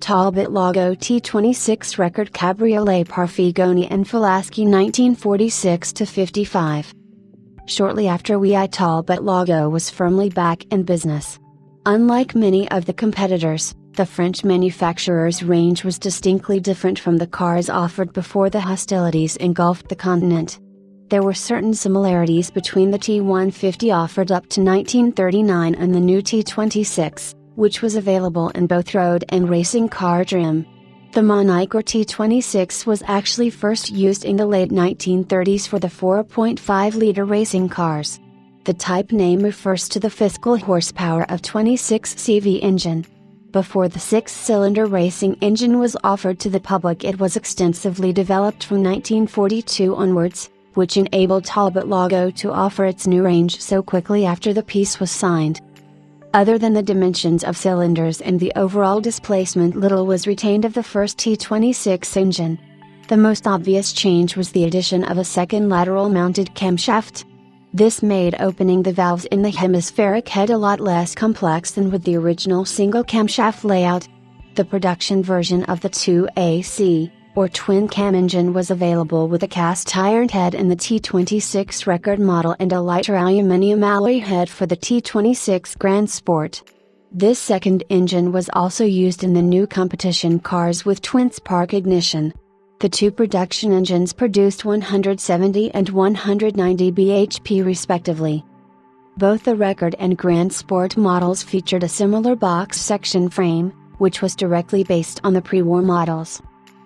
Talbot Lago T26 record Cabriolet par Figoni and Falaschi 1946–55. Shortly after Talbot Lago was firmly back in business. Unlike many of the competitors, the French manufacturer's range was distinctly different from the cars offered before the hostilities engulfed the continent. There were certain similarities between the T150 offered up to 1939 and the new T26, which was available in both road and racing car trim. The moniker T26 was actually first used in the late 1930s for the 4.5-liter racing cars. The type name refers to the fiscal horsepower of 26 CV engine. Before the 6-cylinder racing engine was offered to the public, it was extensively developed from 1942 onwards, which enabled Talbot Lago to offer its new range so quickly after the peace was signed. Other than the dimensions of cylinders and the overall displacement, little was retained of the first T26 engine. The most obvious change was the addition of a second lateral mounted camshaft. This made opening the valves in the hemispheric head a lot less complex than with the original single camshaft layout. The production version of the 2AC, or twin cam engine, was available with a cast iron head in the T26 record model and a lighter aluminium alloy head for the T26 Grand Sport. This second engine was also used in the new competition cars with twin spark ignition. The two production engines produced 170 and 190 bhp respectively. Both the record and Grand Sport models featured a similar box section frame, which was directly based on the pre-war models.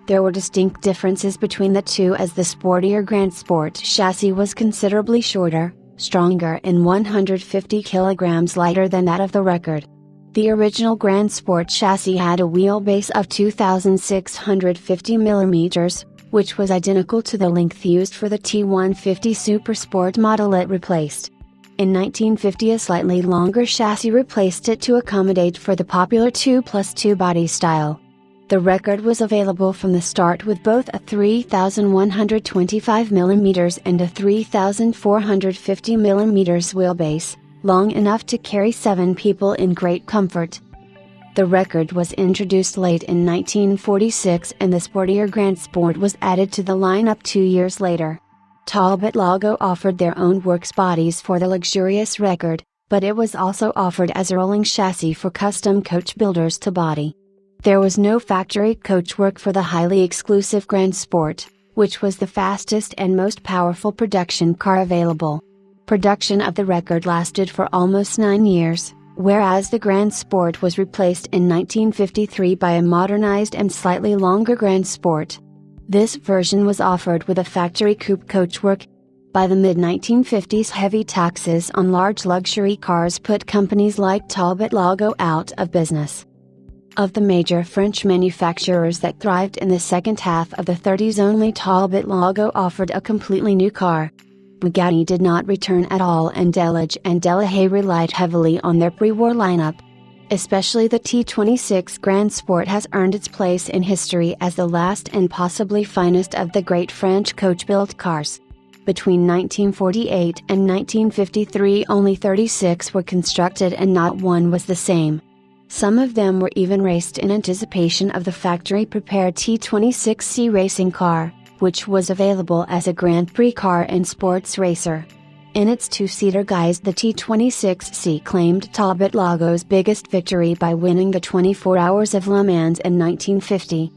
There were distinct differences between the two, as the sportier Grand Sport chassis was considerably shorter, stronger and 150 kilograms lighter than that of the record. The original Grand Sport chassis had a wheelbase of 2,650 mm, which was identical to the length used for the T150 Super Sport model it replaced. In 1950, a slightly longer chassis replaced it to accommodate for the popular 2+2 body style. The record was available from the start with both a 3,125 mm and a 3,450 mm wheelbase, long enough to carry 7 people in great comfort. The record was introduced late in 1946 and the sportier Grand Sport was added to the lineup 2 years later. Talbot Lago offered their own works bodies for the luxurious record, but it was also offered as a rolling chassis for custom coach builders to body. There was no factory coachwork for the highly exclusive Grand Sport, which was the fastest and most powerful production car available. Production of the record lasted for almost 9 years, whereas the Grand Sport was replaced in 1953 by a modernized and slightly longer Grand Sport. This version was offered with a factory coupe coachwork. By the mid-1950s, heavy taxes on large luxury cars put companies like Talbot Lago out of business. Of the major French manufacturers that thrived in the second half of the 30s, only Talbot Lago offered a completely new car. Bugatti did not return at all, and Delage and Delahaye relied heavily on their pre-war lineup. Especially the T26 Grand Sport has earned its place in history as the last and possibly finest of the great French coach-built cars. Between 1948 and 1953, only 36 were constructed and not one was the same. Some of them were even raced in anticipation of the factory-prepared T26C racing car, which was available as a Grand Prix car and sports racer. In its two-seater guise, the T26C claimed Talbot Lago's biggest victory by winning the 24 Hours of Le Mans in 1950.